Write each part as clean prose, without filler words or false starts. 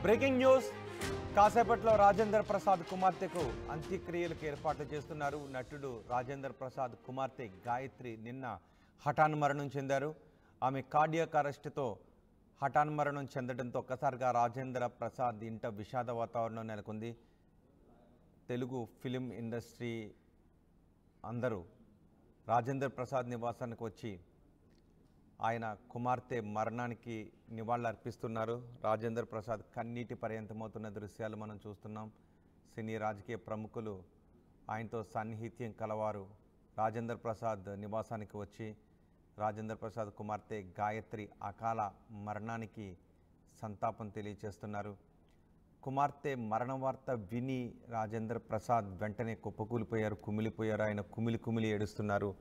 Breaking news. కాసేపట్లో రాజేంద్ర ప్రసాద్ కుమార్తెకు అంత్యక్రియలకు ఏర్పాట్లు చేస్తున్నారు. నటుడు రాజేంద్ర ప్రసాద్ కుమార్తె గాయత్రి నిన్న హఠాన్మరణం చెందారు. ఆమె కార్డియాక్ అరెస్ట్తో హఠాన్మరణం చెందడంతో ఒక్కసారిగా రాజేంద్ర ప్రసాద్ ఇంట విషాద వాతావరణం నెలకొంది. తెలుగు ఫిలిం ఇండస్ట్రీ అందరూ రాజేంద్ర ప్రసాద్ నివాసానికి వచ్చి ఆయన కుమార్తె మరణానికి నివాళులర్పిస్తున్నారు. రాజేంద్ర ప్రసాద్ కన్నీటి పర్యంతమవుతున్న దృశ్యాలు మనం చూస్తున్నాం. సినీ రాజకీయ ప్రముఖులు ఆయనతో సన్నిహిత్యం కలవారు రాజేంద్ర ప్రసాద్ నివాసానికి వచ్చి రాజేంద్ర ప్రసాద్ కుమార్తె గాయత్రి అకాల మరణానికి సంతాపం తెలియచేస్తున్నారు. కుమార్తె మరణ వార్త విని రాజేంద్ర ప్రసాద్ వెంటనే కుప్పకూలిపోయారు, కుమిలిపోయారు. ఆయన కుమిలి ఏడుస్తున్నారు.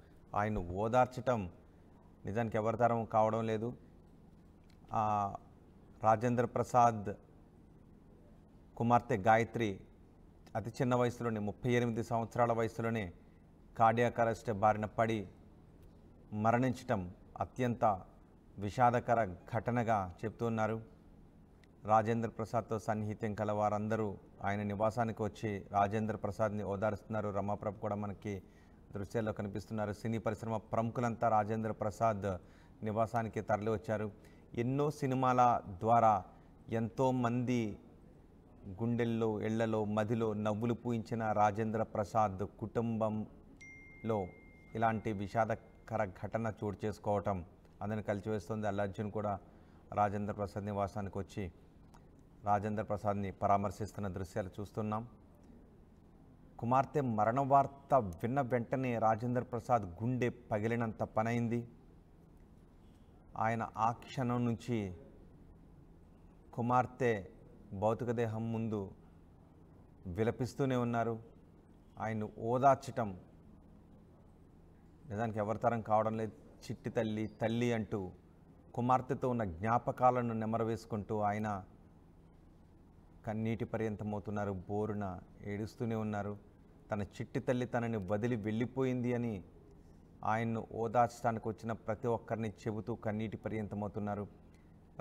ఆయన ఓదార్చటం నిజానికి ఎవరితరం కావడం లేదు. రాజేంద్ర ప్రసాద్ కుమార్తె గాయత్రి అతి చిన్న వయసులోనే 38 సంవత్సరాల వయసులోనే కార్డియాక్ అరెస్ట్ బారిన పడి మరణించటం అత్యంత విషాదకర ఘటనగా చెప్తున్నారు. రాజేంద్ర ప్రసాద్తో సన్నిహిత్యం కల వారందరూ ఆయన నివాసానికి వచ్చి రాజేంద్ర ప్రసాద్ని ఓదారుస్తున్నారు. రమాప్రభ కూడా మనకి దృశ్యాల్లో కనిపిస్తున్నారు. సినీ పరిశ్రమ ప్రముఖులంతా రాజేంద్ర ప్రసాద్ నివాసానికి తరలి వచ్చారు. ఎన్నో సినిమాల ద్వారా ఎంతోమంది గుండెల్లో, ఇళ్లలో, మదిలో నవ్వులు పూయించిన రాజేంద్ర ప్రసాద్ కుటుంబంలో ఇలాంటి విషాదకర ఘటన చోటు చేసుకోవటం అందరిని కలిసివేస్తుంది. అల్లు అర్జున్ కూడా రాజేంద్ర ప్రసాద్ నివాసానికి వచ్చి రాజేంద్ర ప్రసాద్ని పరామర్శిస్తున్న దృశ్యాలు చూస్తున్నాం. కుమార్తె మరణ వార్త విన్న వెంటనే రాజేంద్ర ప్రసాద్ గుండె పగిలినంత పనైంది. ఆయన ఆ క్షణం నుంచి కుమార్తె భౌతిక దేహం ముందు విలపిస్తూనే ఉన్నారు. ఆయన ఓదార్చటం నిజానికి ఎవరితరం కావడం లేదు. చిట్టి తల్లి తల్లి అంటూ కుమార్తెతో ఉన్న జ్ఞాపకాలను నెమరవేసుకుంటూ ఆయన కన్నీటి పర్యంతమవుతున్నారు. బోరున ఏడుస్తూనే ఉన్నారు. తన చిట్టి తల్లి తనని వదిలి వెళ్ళిపోయింది అని ఆయన్ను ఓదార్చడానికి వచ్చిన ప్రతి ఒక్కరిని చెబుతూ కన్నీటి పర్యంతమవుతున్నారు.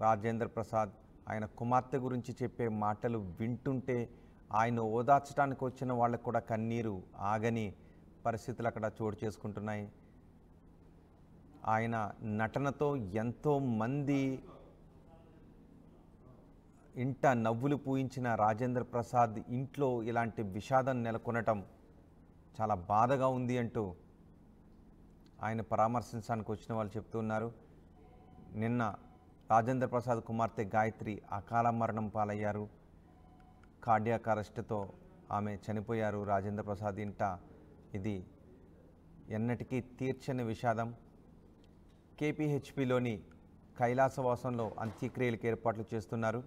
రాజేంద్ర ప్రసాద్ ఆయన కుమార్తె గురించి చెప్పే మాటలు వింటుంటే ఆయన ఓదార్చడానికి వచ్చిన వాళ్ళకు కూడా కన్నీరు ఆగని పరిస్థితులు అక్కడ చోటు చేసుకుంటున్నాయి. ఆయన నటనతో ఎంతోమంది ఇంట నవ్వులు పూయించిన రాజేంద్ర ప్రసాద్ ఇంట్లో ఇలాంటి విషాదం నెలకొనటం చాలా బాధగా ఉంది అంటూ ఆయన పరామర్శించడానికి వచ్చిన వాళ్ళు చెప్తున్నారు. నిన్న రాజేంద్ర ప్రసాద్ కుమార్తె గాయత్రి అకాల మరణం పాలయ్యారు. కార్డియాక్ అరెస్ట్తో ఆమె చనిపోయారు. రాజేంద్ర ప్రసాద్ ఇంట ఇది ఎన్నటికీ తీర్చని విషాదం. కేపీహెచ్పిలోని కైలాసవాసంలో అంత్యక్రియలకు ఏర్పాట్లు చేస్తున్నారు.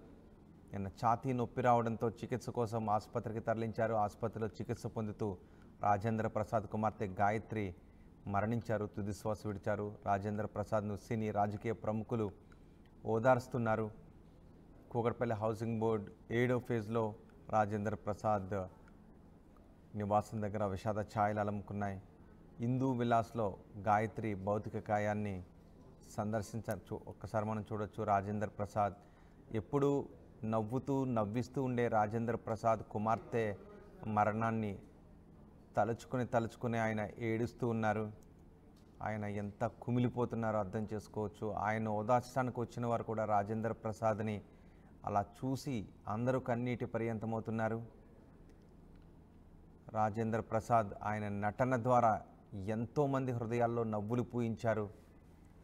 నిన్న ఛాతీ నొప్పి రావడంతో చికిత్స కోసం ఆసుపత్రికి తరలించారు. ఆసుపత్రిలో చికిత్స పొందుతూ రాజేంద్ర ప్రసాద్ కుమార్తె గాయత్రి మరణించారు, తుది శ్వాస విడిచారు. రాజేంద్ర ప్రసాద్ను సినీ రాజకీయ ప్రముఖులు ఓదార్స్తున్నారు. కూకట్పల్లి హౌసింగ్ బోర్డ్ 7వ ఫేజ్లో రాజేంద్ర ప్రసాద్ నివాసం దగ్గర విషాద ఛాయలు అలముకున్నాయి. హిందూ విలాస్లో గాయత్రి భౌతిక కాయాన్ని సందర్శించవచ్చు. ఒక్కసారి మనం చూడొచ్చు. రాజేంద్ర ప్రసాద్ ఎప్పుడూ నవ్విస్తూ ఉండే రాజేంద్ర ప్రసాద్ కుమార్తె మరణాన్ని తలుచుకుని ఆయన ఏడుస్తూ ఉన్నారు. ఆయన ఎంత కుమిలిపోతున్నారో అర్థం చేసుకోవచ్చు. ఆయన ఓదార్చడానికి వచ్చిన వారు కూడా రాజేంద్ర ప్రసాద్ని అలా చూసి అందరూ కన్నీటి పర్యంతమవుతున్నారు. రాజేంద్ర ప్రసాద్ ఆయన నటన ద్వారా ఎంతోమంది హృదయాల్లో నవ్వులు పూయించారు.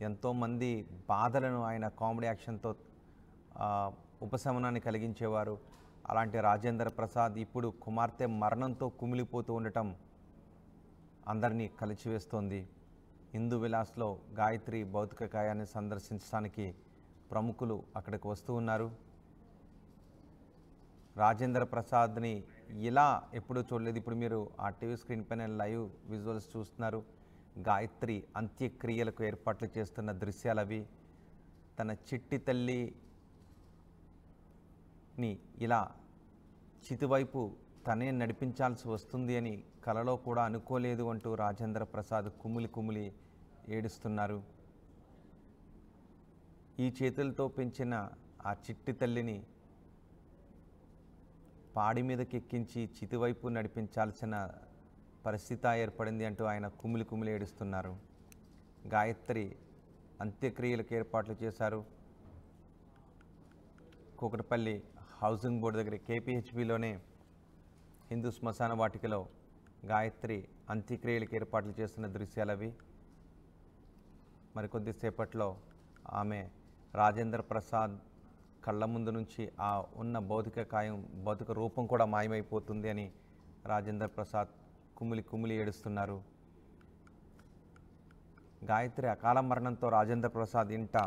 ఎంతోమంది బాధలను ఆయన కామెడీ యాక్షన్తో ఉపశమనాన్ని కలిగించేవారు. అలాంటి రాజేంద్ర ప్రసాద్ ఇప్పుడు కుమార్తె మరణంతో కుమిలిపోతూ ఉండటం అందరినీ కలిచివేస్తోంది. హిందూ విలాస్లో గాయత్రి భౌతిక కాయాన్ని సందర్శించడానికి ప్రముఖులు అక్కడికి వస్తూ ఉన్నారు. రాజేంద్ర ప్రసాద్ని ఇలా ఎప్పుడూ చూడలేదు. ఇప్పుడు మీరు ఆ టీవీ స్క్రీన్ పైన లైవ్ విజువల్స్ చూస్తున్నారు. గాయత్రి అంత్యక్రియలకు ఏర్పాట్లు చేస్తున్న దృశ్యాలు అవి. తన చిట్టి తల్లిని ఇలా చితివైపు తనే నడిపించాల్సి వస్తుంది అని కలలో కూడా అనుకోలేదు అంటూ రాజేంద్ర ప్రసాద్ కుమిలి ఏడుస్తున్నారు. ఈ చేతులతో పెంచిన ఆ చిట్టి తల్లిని పాడి మీదకి ఎక్కించి చితివైపు నడిపించాల్సిన పరిస్థితి ఏర్పడింది అంటూ ఆయన కుమిలి కుమిలి ఏడుస్తున్నారు. గాయత్రి అంత్యక్రియలకు ఏర్పాట్లు చేశారు. కూకట్పల్లి హౌసింగ్ బోర్డు దగ్గర కేపీహెచ్బిలోనే హిందూ శ్మశాన వాటికలో గాయత్రి అంత్యక్రియలకు ఏర్పాట్లు చేస్తున్న దృశ్యాలు అవి. మరికొద్దిసేపట్లో ఆమె రాజేంద్ర ప్రసాద్ కళ్ళ ముందు నుంచి ఆ ఉన్న భౌతిక రూపం కూడా మాయమైపోతుంది అని రాజేంద్ర ప్రసాద్ కుమిలి కుమిలి ఏడుస్తున్నారు. గాయత్రి అకాల మరణంతో రాజేంద్ర ప్రసాద్ ఇంట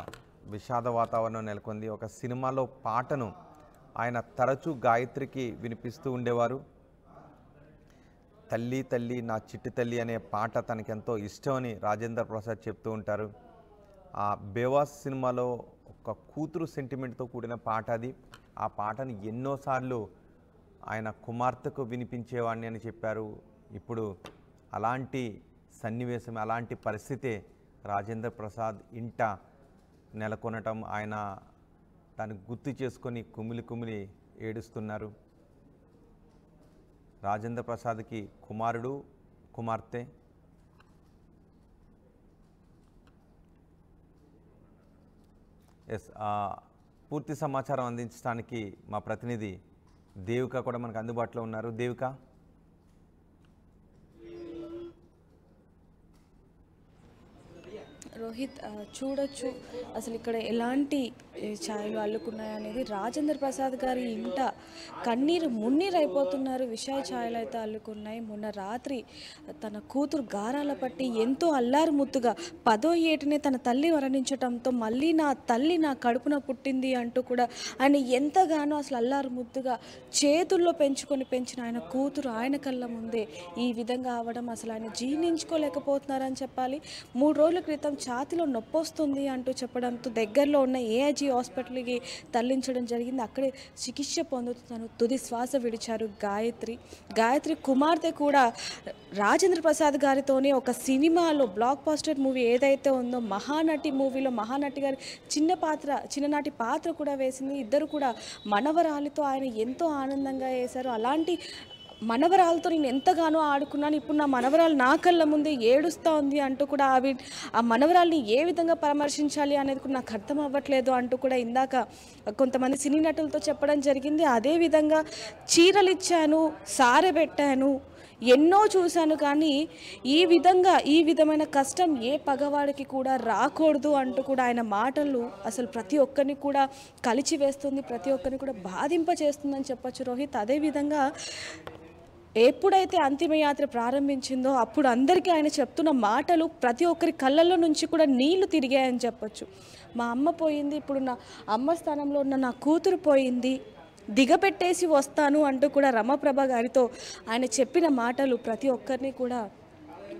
విషాద వాతావరణం నెలకొంది. ఒక సినిమాలో పాటను ఆయన తరచూ గాయత్రికి వినిపిస్తూ ఉండేవారు. తల్లి తల్లి నా చిట్టి తల్లి అనే పాట తనకెంతో ఇష్టమని రాజేంద్ర ప్రసాద్ చెప్తూ ఉంటారు. ఆ బేవాస్ సినిమాలో ఒక కూతురు సెంటిమెంట్తో కూడిన పాట అది. ఆ పాటను ఎన్నోసార్లు ఆయన కుమార్తెకు వినిపించేవాడిని అని చెప్పారు. ఇప్పుడు అలాంటి సన్నివేశం, అలాంటి పరిస్థితే రాజేంద్ర ప్రసాద్ ఇంట నెలకొనటం, ఆయన దాన్ని గుర్తు చేసుకొని కుమిలి కుమిలి ఏడుస్తున్నారు. రాజేంద్ర ప్రసాద్కి కుమారుడు, కుమార్తె. పూర్తి సమాచారం అందించడానికి మా ప్రతినిధి దేవిక కూడా మనకు అందుబాటులో ఉన్నారు. దేవిక, రోహిత్, చూడొచ్చు అసలు ఇక్కడ ఎలాంటి ఛాయలు అల్లుకున్నాయి అనేది. రాజేంద్ర ప్రసాద్ గారి ఇంట కన్నీరు మున్నీరు అయిపోతున్నారు. విషయ ఛాయలు అయితే అల్లుకున్నాయి. మొన్న రాత్రి తన కూతురు గారాల పట్టి ఎంతో అల్లారు ముద్దుగా 10వ ఏటనే తన తల్లి మరణించడంతో మళ్ళీ నా తల్లి నా కడుపున పుట్టింది అంటూ కూడా ఆయన ఎంతగానో అసలు అల్లారు ముద్దుగా చేతుల్లో పెంచిన ఆయన కూతురు ఆయన కళ్ళ ముందే ఈ విధంగా అవ్వడం అసలు ఆయన జీర్ణించుకోలేకపోతున్నారని చెప్పాలి. 3 రోజుల క్రితం ఛాతిలో నొప్పి వస్తుంది అంటూ చెప్పడంతో దగ్గరలో ఉన్న ఏఐజీ హాస్పిటల్కి తరలించడం జరిగింది. అక్కడే చికిత్స పొందుతూ తుది శ్వాస విడిచారు గాయత్రి కుమార్తె కూడా రాజేంద్ర ప్రసాద్ గారితోనే ఒక సినిమాలో బ్లాక్ బస్టర్ మూవీ ఏదైతే ఉందో మహానటి మూవీలో మహానటి గారి చిన్ననాటి పాత్ర కూడా వేసింది. ఇద్దరు కూడా మనవరాలితో ఆయన ఎంతో ఆనందంగా వేశారు. అలాంటి మనవరాలతో నేను ఎంతగానో ఆడుకున్నాను, ఇప్పుడు నా మనవరాలు నా కళ్ళ ముందే ఏడుస్తూ ఉంది అంటూ కూడా ఆ మనవరాల్ని ఏ విధంగా పరామర్శించాలి అనేది కూడా నాకు అర్థం అవ్వట్లేదు అంటూ కూడా ఇందాక కొంతమంది సినీ నటులతో చెప్పడం జరిగింది. అదేవిధంగా చీరలు ఇచ్చాను, సారె పెట్టాను, ఎన్నో చూశాను, కానీ ఈ విధమైన కష్టం ఏ పగవాడికి కూడా రాకూడదు అంటూ కూడా ఆయన మాటలు అసలు ప్రతి ఒక్కరిని కూడా కలిచివేస్తుంది, ప్రతి ఒక్కరిని కూడా బాధింపచేస్తుందని చెప్పొచ్చు రోహిత్. అదేవిధంగా ఎప్పుడైతే అంతిమయాత్ర ప్రారంభించిందో అప్పుడు అందరికీ ఆయన చెప్తున్న మాటలు ప్రతి ఒక్కరి కళ్ళల్లో నుంచి కూడా నీళ్లు తిరిగాయని చెప్పొచ్చు. మా అమ్మ పోయింది, ఇప్పుడు నా అమ్మ స్థానంలో ఉన్న నా కూతురు పోయింది, దిగబెట్టేసి వస్తాను అంటూ కూడా రమాప్రభ గారితో ఆయన చెప్పిన మాటలు ప్రతి ఒక్కరిని కూడా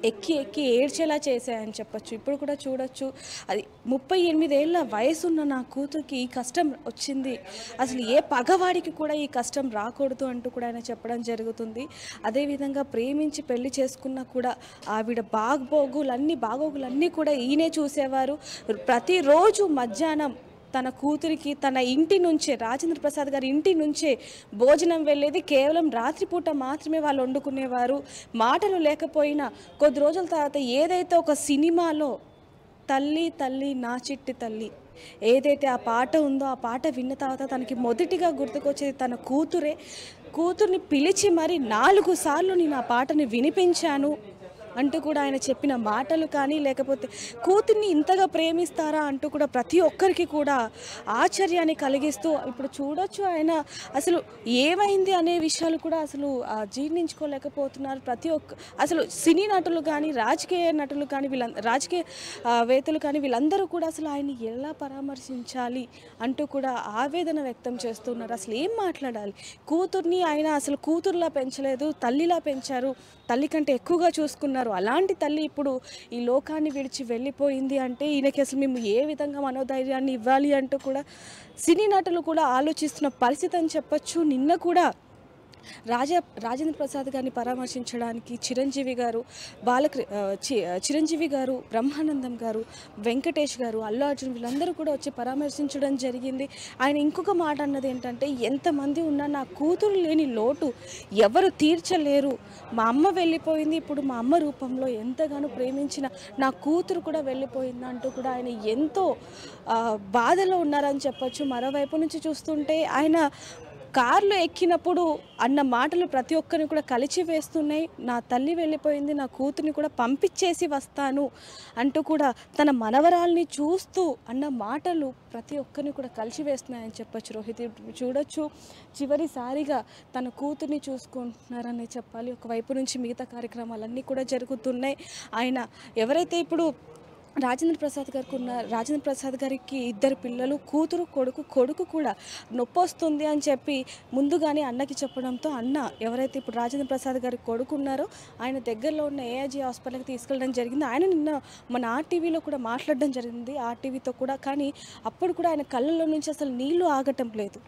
ఎక్కి ఏడ్చేలా చేశాయని చెప్పచ్చు. ఇప్పుడు కూడా చూడొచ్చు, అది 38 ఏళ్ళ వయసున్న నా కూతురికి ఈ కష్టం వచ్చింది, అసలు ఏ పగవాడికి కూడా ఈ కష్టం రాకూడదు అంటూ కూడా ఆయన చెప్పడం జరుగుతుంది. అదేవిధంగా ప్రేమించి పెళ్లి చేసుకున్నా కూడా ఆవిడ బాగోగులన్నీ కూడా ఈయనే చూసేవారు. ప్రతిరోజు మధ్యాహ్నం తన కూతురికి తన ఇంటి నుంచే, రాజేంద్ర ప్రసాద్ గారి ఇంటి నుంచే భోజనం వెళ్ళేది. కేవలం రాత్రిపూట మాత్రమే వాళ్ళు వండుకునేవారు. మాటలు లేకపోయినా కొద్ది రోజుల తర్వాత ఏదైతే ఒక సినిమాలో తల్లి తల్లి నా చిట్టి తల్లి ఏదైతే ఆ పాట ఉందో ఆ పాట విన్న తర్వాత తనకి మొదటిగా గుర్తుకొచ్చేది తన కూతుర్ని పిలిచి మరి 4 సార్లు నేను ఆ పాటని వినిపించాను అంటూ కూడా ఆయన చెప్పిన మాటలు కానీ, లేకపోతే కూతుర్ని ఇంతగా ప్రేమిస్తారా అంటూ కూడా ప్రతి ఒక్కరికి కూడా ఆశ్చర్యాన్ని కలిగిస్తూ ఇప్పుడు చూడొచ్చు ఆయన అసలు ఏమైంది అనే విషయాలు కూడా అసలు జీర్ణించుకోలేకపోతున్నారు. అసలు సినీ నటులు కానీ, రాజకీయ నటులు కానీ, రాజకీయ వేత్తలు కానీ వీళ్ళందరూ కూడా అసలు ఆయన ఎలా పరామర్శించాలి అంటూ కూడా ఆవేదన వ్యక్తం చేస్తున్నారు. అసలు ఏం మాట్లాడాలి? కూతుర్ని ఆయన అసలు కూతురులా పెంచలేదు, తల్లిలా పెంచారు, తల్లి కంటే ఎక్కువగా చూసుకున్నారు. అలాంటి తల్లి ఇప్పుడు ఈ లోకాన్ని విడిచి వెళ్ళిపోయింది అంటే ఈయనకి అసలు మేము ఏ విధంగా మనోధైర్యాన్ని ఇవ్వాలి అంటూ కూడా సినీ నటులు కూడా ఆలోచిస్తున్న పరిస్థితి అని చెప్పచ్చు. నిన్న కూడా రాజేంద్ర ప్రసాద్ గారిని పరామర్శించడానికి చిరంజీవి గారు, బ్రహ్మానందం గారు, వెంకటేష్ గారు, అల్లు అర్జున్ వీళ్ళందరూ కూడా వచ్చి పరామర్శించడం జరిగింది. ఆయన ఇంకొక మాట అన్నది ఏంటంటే, ఎంతమంది ఉన్నా నా కూతురు లేని లోటు ఎవరు తీర్చలేరు. మా అమ్మ వెళ్ళిపోయింది, ఇప్పుడు మా అమ్మ రూపంలో ఎంతగానో ప్రేమించిన నా కూతురు కూడా వెళ్ళిపోయింది అంటూ కూడా ఆయన ఎంతో బాధలో ఉన్నారని చెప్పొచ్చు. మరోవైపు నుంచి చూస్తుంటే ఆయన కార్లో ఎక్కినప్పుడు అన్న మాటలు ప్రతి ఒక్కరిని కూడా కలిచి వేస్తున్నాయి. నా తల్లి వెళ్ళిపోయింది, నా కూతుర్ని కూడా పంపించేసి వస్తాను అంటూ కూడా తన మనవరాల్ని చూస్తూ అన్న మాటలు ప్రతి ఒక్కరిని కూడా కలిసి వేస్తున్నాయని చెప్పొచ్చు. రోహిత్ చూడొచ్చు, చివరిసారిగా తన కూతుర్ని చూసుకుంటున్నారని చెప్పాలి. ఒకవైపు నుంచి మిగతా కార్యక్రమాలన్నీ కూడా జరుగుతున్నాయి. ఆయన ఎవరైతే ఇప్పుడు రాజేంద్ర ప్రసాద్ గారికి 2 పిల్లలు, కూతురు, కొడుకు కూడా నొప్పి వస్తుంది అని చెప్పి ముందుగానే అన్నకి చెప్పడంతో అన్న ఎవరైతే ఇప్పుడు రాజేంద్ర ప్రసాద్ గారి కొడుకు ఉన్నారో ఆయన దగ్గరలో ఉన్న ఏఐజీ హాస్పిటల్కి తీసుకెళ్ళడం జరిగింది. ఆయన నిన్న మన ఆర్టీవీలో కూడా మాట్లాడడం జరిగింది, ఆర్టీవీతో కూడా. కానీ అప్పుడు కూడా ఆయన కళ్ళల్లో నుంచి అసలు నీళ్లు ఆగటం లేదు.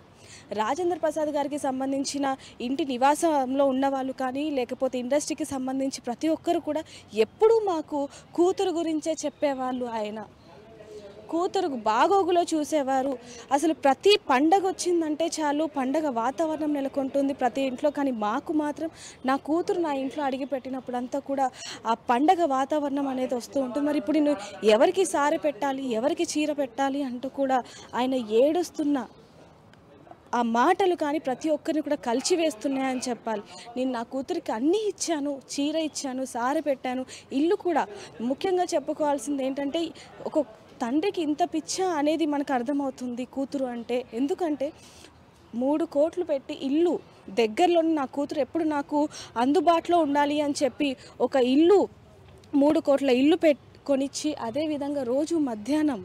రాజేంద్ర ప్రసాద్ గారికి సంబంధించిన ఇంటి నివాసంలో ఉన్నవాళ్ళు కానీ, లేకపోతే ఇండస్ట్రీకి సంబంధించి ప్రతి ఒక్కరు కూడా ఎప్పుడూ మాకు కూతురు గురించే చెప్పేవాళ్ళు. ఆయన కూతురు బాగోగులో చూసేవారు. అసలు ప్రతి పండగ వచ్చిందంటే చాలు పండగ వాతావరణం నెలకొంటుంది ప్రతి ఇంట్లో. కానీ మాకు మాత్రం నా కూతురు నా ఇంట్లో అడిగి పెట్టినప్పుడంతా కూడా ఆ పండగ వాతావరణం అనేది వస్తూ ఉంటుంది. మరి ఇప్పుడు నేను ఎవరికి సారె పెట్టాలి, ఎవరికి చీర పెట్టాలి అంటూ కూడా ఆయన ఏడుస్తున్న ఆ మాటలు కానీ ప్రతి ఒక్కరిని కూడా కలిసి వేస్తున్నాయని చెప్పాలి. నేను నా కూతురికి అన్నీ ఇచ్చాను, చీర ఇచ్చాను, సారె పెట్టాను, ఇల్లు కూడా. ముఖ్యంగా చెప్పుకోవాల్సింది ఏంటంటే, ఒక తండ్రికి ఇంత పిచ్చా అనేది మనకు అర్థమవుతుంది కూతురు అంటే. ఎందుకంటే 3 కోట్లు పెట్టి ఇల్లు దగ్గరలో నా కూతురు ఎప్పుడు నాకు అందుబాటులో ఉండాలి అని చెప్పి ఒక ఇల్లు 3 కోట్ల ఇల్లు కొనిచ్చి, అదేవిధంగా రోజు మధ్యాహ్నం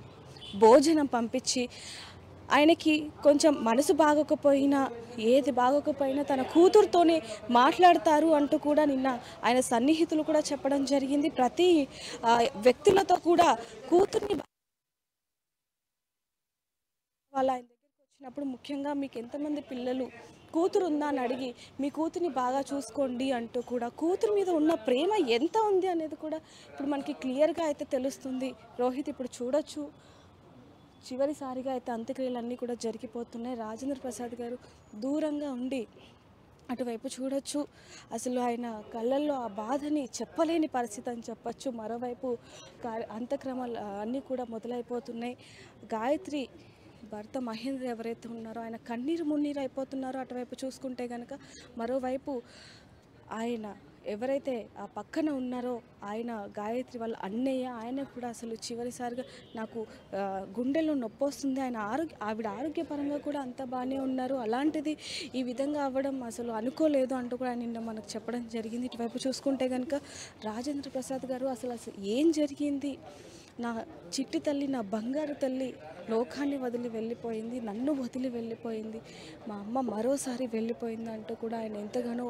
భోజనం పంపించి, ఆయనకి కొంచెం మనసు బాగోకపోయినా ఏది బాగోకపోయినా తన కూతురుతోనే మాట్లాడతారు అంటూ కూడా నిన్న ఆయన సన్నిహితులు కూడా చెప్పడం జరిగింది. ప్రతి వ్యక్తులతో కూడా కూతుర్ని వాళ్ళ ఆయన దగ్గరికి వచ్చినప్పుడు ముఖ్యంగా మీకు ఎంతమంది పిల్లలు, కూతురు ఉందా అని అడిగి మీ కూతుర్ని బాగా చూసుకోండి అంటూ కూడా కూతురు మీద ఉన్న ప్రేమ ఎంత ఉంది అనేది కూడా ఇప్పుడు మనకి క్లియర్గా అయితే తెలుస్తుంది. రోహిత్ ఇప్పుడు చూడొచ్చు, చివరిసారిగా అయితే అంత్యక్రియలన్నీ కూడా జరిగిపోతున్నాయి. రాజేంద్ర ప్రసాద్ గారు దూరంగా ఉండి అటువైపు చూడొచ్చు. అసలు ఆయన కళ్ళల్లో ఆ బాధని చెప్పలేని పరిస్థితి అని చెప్పచ్చు. మరోవైపు అంత్యక్రమాలు అన్నీ కూడా మొదలైపోతున్నాయి. గాయత్రి భర్త మహేంద్ర ఎవరైతే ఉన్నారో ఆయన కన్నీరు మున్నీరు అయిపోతున్నారో అటువైపు చూసుకుంటే కనుక, మరోవైపు ఆయన ఎవరైతే ఆ పక్కన ఉన్నారో ఆయన గాయత్రి వాళ్ళ అన్నయ్య, ఆయన కూడా అసలు చివరిసారిగా నాకు గుండెల్లో నొప్పి వస్తుంది, ఆవిడ ఆరోగ్యపరంగా కూడా అంత బాగానే ఉన్నారు, అలాంటిది ఈ విధంగా అవ్వడం అసలు అనుకోలేదు అంటూ కూడా నిన్న మనకు చెప్పడం జరిగింది. ఇటువైపు చూసుకుంటే కనుక రాజేంద్ర ప్రసాద్ గారు అసలు ఏం జరిగింది, నా చిట్టి తల్లి, నా బంగారు తల్లి లోకాన్ని వదిలి వెళ్ళిపోయింది, నన్ను వదిలి వెళ్ళిపోయింది, మా అమ్మ మరోసారి వెళ్ళిపోయింది అంటూ కూడా ఆయన ఎంతగానో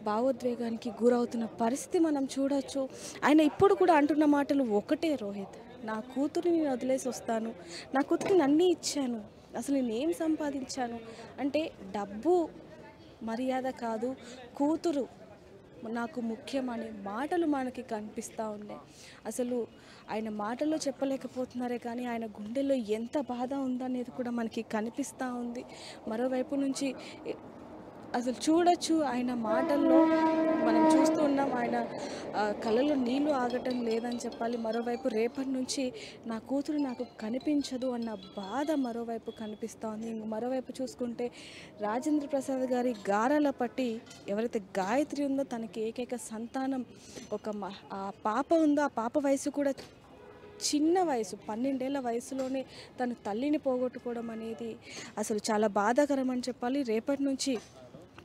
భావోద్వేగానికి గురవుతున్న పరిస్థితి మనం చూడొచ్చు. ఆయన ఇప్పుడు కూడా అంటున్న మాటలు ఒకటే, రోహిత్, నా కూతురిని నేను వదిలేసి వస్తాను, నా కూతురిని అన్నీ ఇచ్చాను, అసలు నేనేం సంపాదించాను అంటే డబ్బు మర్యాద కాదు, కూతురు నాకు ముఖ్యమనే మాటలు మనకి కనిపిస్తూ ఉన్నాయి. అసలు ఆయన మాటల్లో చెప్పలేకపోతున్నారే కానీ ఆయన గుండెల్లో ఎంత బాధ ఉందనేది కూడా మనకి కనిపిస్తూ ఉంది. మరోవైపు నుంచి అసలు చూడొచ్చు ఆయన మాటల్లో మనం చూస్తూ ఉన్నాం, ఆయన కళ్ళలో నీళ్లు ఆగటం లేదని చెప్పాలి. మరోవైపు రేపటి నుంచి నా కూతురు నాకు కనిపించదు అన్న బాధ మరోవైపు కనిపిస్తూ ఉంది. మరోవైపు చూసుకుంటే రాజేంద్ర ప్రసాద్ గారి గారాల పట్టి ఎవరైతే గాయత్రి ఉందో తనకి ఏకైక సంతానం ఆ పాప ఉందో, ఆ పాప వయసు కూడా చిన్న వయసు, 12 ఏళ్ల వయసులోనే తన తల్లిని పోగొట్టుకోవడం అనేది అసలు చాలా బాధాకరం అని చెప్పాలి. రేపటి నుంచి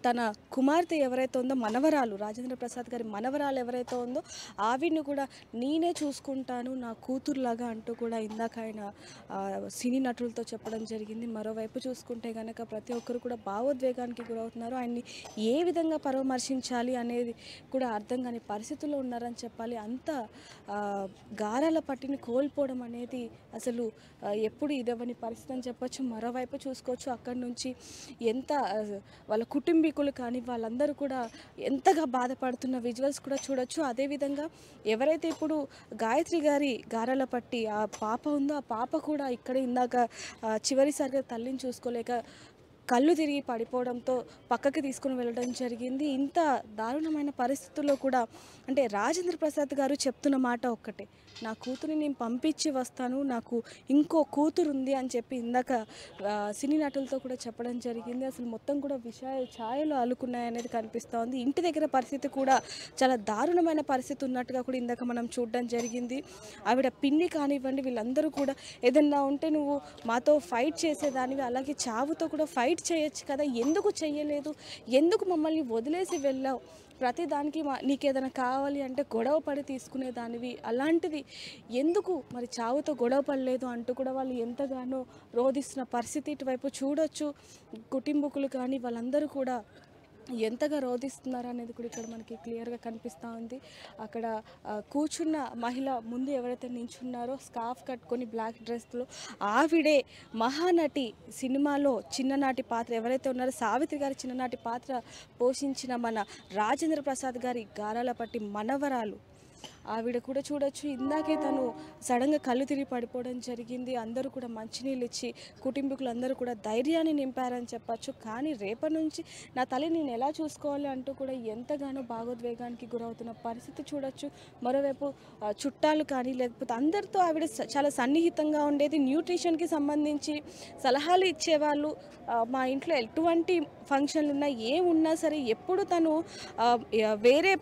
తన కుమార్తె ఎవరైతే ఉందో, మనవరాలు, రాజేంద్ర ప్రసాద్ గారి మనవరాలు ఎవరైతే ఉందో ఆవిడ్ని కూడా నేనే చూసుకుంటాను నా కూతురులాగా అంటూ కూడా ఇందాక ఆయన సినీ నటులతో చెప్పడం జరిగింది. మరోవైపు చూసుకుంటే కనుక ప్రతి ఒక్కరు కూడా భావోద్వేగానికి గురవుతున్నారు. ఆయన్ని ఏ విధంగా పరామర్శించాలి అనేది కూడా అర్థం కాని పరిస్థితుల్లో ఉన్నారని చెప్పాలి. అంత గారాల పట్టిని కోల్పోవడం అనేది అసలు ఎప్పుడు ఇదవని పరిస్థితి అని చెప్పొచ్చు. మరోవైపు చూసుకోవచ్చు, అక్కడి నుంచి ఎంత వాళ్ళ కుటుంబీకులు కుటుంబీకులు కానీ వాళ్ళందరూ కూడా ఎంతగా బాధపడుతున్న విజువల్స్ కూడా చూడొచ్చు. అదేవిధంగా ఎవరైతే ఇప్పుడు గాయత్రి గారి గారాల పట్టి ఆ పాప ఉందో, ఆ పాప కూడా ఇక్కడ ఇందాక చివరిసారిగా తల్లిని చూసుకోలేక కళ్ళు తిరిగి పడిపోవడంతో పక్కకి తీసుకుని వెళ్ళడం జరిగింది. ఇంత దారుణమైన పరిస్థితుల్లో కూడా అంటే రాజేంద్ర ప్రసాద్ గారు చెప్తున్న మాట ఒక్కటే, నా కూతురిని నేను పంపించి వస్తాను, నాకు ఇంకో కూతురు ఉంది అని చెప్పి ఇందాక సినీ నటులతో కూడా చెప్పడం జరిగింది. అసలు మొత్తం కూడా ఛాయలు అల్లుకున్నాయనేది కనిపిస్తూ ఉంది. ఇంటి దగ్గర పరిస్థితి కూడా చాలా దారుణమైన పరిస్థితి ఉన్నట్టుగా కూడా ఇందాక మనం చూడడం జరిగింది. ఆవిడ పిన్ని కానివ్వండి, వీళ్ళందరూ కూడా ఏదన్నా ఉంటే నువ్వు మాతో ఫైట్ చేసేదానివి, అలాగే చావుతో కూడా ఫైట్ చేయొచ్చు కదా, ఎందుకు చెయ్యలేదు, ఎందుకు మమ్మల్ని వదిలేసి వెళ్ళావు, ప్రతి దానికి నీకేదైనా కావాలి అంటే గొడవ పడి తీసుకునేదానివి, అలాంటిది ఎందుకు మరి చావుతో గొడవ పడలేదు అంటూ కూడా వాళ్ళు ఎంతగానో రోధిస్తున్న పరిస్థితి ఇటువైపు చూడొచ్చు. కుటుంబకులు కానీ వాళ్ళందరూ కూడా ఎంతగా రోధిస్తున్నారు అనేది కూడా ఇక్కడ మనకి క్లియర్గా కనిపిస్తూ ఉంది. అక్కడ కూర్చున్న మహిళ ముందు ఎవరైతే నించున్నారో స్కార్ఫ్ కట్టుకొని బ్లాక్ డ్రెస్లో ఆవిడే మహానటి సినిమాలో చిన్ననాటి పాత్ర ఎవరైతే ఉన్నారో సావిత్రి గారి చిన్ననాటి పాత్ర పోషించిన మన రాజేంద్ర ప్రసాద్ గారి గారాల పట్టి మనవరాలు ఆవిడ కూడా చూడొచ్చు. ఇందాకే తను సడన్గా కళ్ళు తిరిగి పడిపోవడం జరిగింది. అందరూ కూడా మంచినీళ్ళు ఇచ్చి కుటుంబీకులు అందరూ కూడా ధైర్యాన్ని నింపారని చెప్పచ్చు. కానీ రేపటి నుంచి నా తల్లి నేను ఎలా చూసుకోవాలి అంటూ కూడా ఎంతగానో భావోద్వేగానికి గురవుతున్న పరిస్థితి చూడొచ్చు. మరోవైపు చుట్టాలు కానీ లేకపోతే అందరితో ఆవిడ చాలా సన్నిహితంగా ఉండేది. న్యూట్రిషన్కి సంబంధించి సలహాలు ఇచ్చేవాళ్ళు. మా ఇంట్లో ఎటువంటి ఫంక్షన్లు ఉన్నా ఏమున్నా సరే ఎప్పుడు తను వేరే